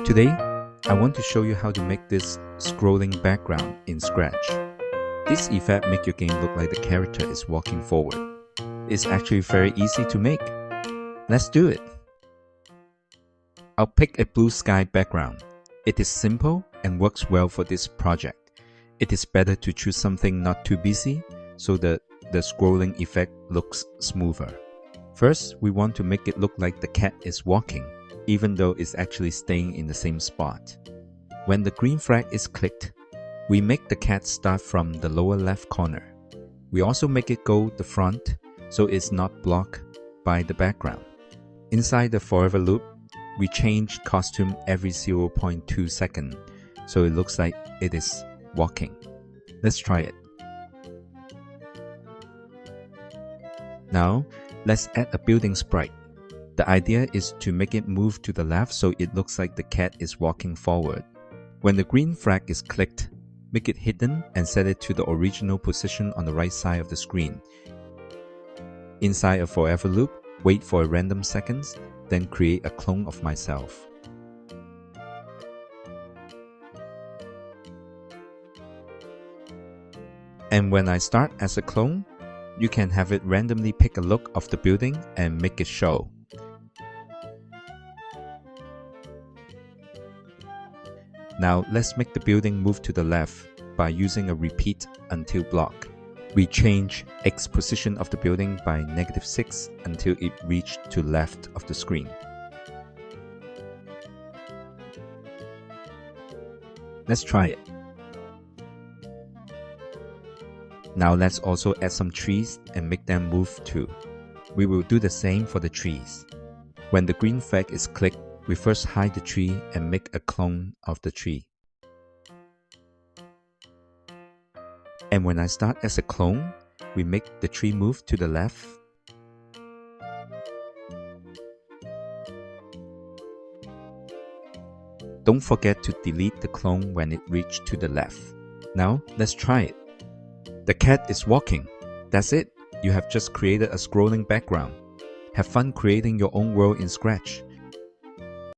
Today, I want to show you how to make this scrolling background in Scratch. This effect makes your game look like the character is walking forward. It's actually very easy to make. Let's do it. I'll pick a blue sky background. It is simple and works well for this project. It is better to choose something not too busy so that the scrolling effect looks smoother. First, we want to make it look like the cat is walking, even though it's actually staying in the same spot. When the green flag is clicked, we make the cat start from the lower left corner. We also make it go the front so it's not blocked by the background. Inside the forever loop, we change costume every 0.2 seconds so it looks like it is walking. Let's try it. Now, let's add a building sprite. The idea is to make it move to the left so it looks like the cat is walking forward. When the green flag is clicked, make it hidden and set it to the original position on the right side of the screen. Inside a forever loop, wait for a random seconds, then create a clone of myself. And when I start as a clone, you can have it randomly pick a look of the building and make it show. Now let's make the building move to the left by using a repeat until block. We change X position of the building by -6 until it reached to left of the screen. Let's try it. Now let's also add some trees and make them move too. We will do the same for the trees. When the green flag is clicked, we first hide the tree and make a clone of the tree. And when I start as a clone, we make the tree move to the left. Don't forget to delete the clone when it reaches to the left. Now, let's try it. The cat is walking. That's it. You have just created a scrolling background. Have fun creating your own world in Scratch.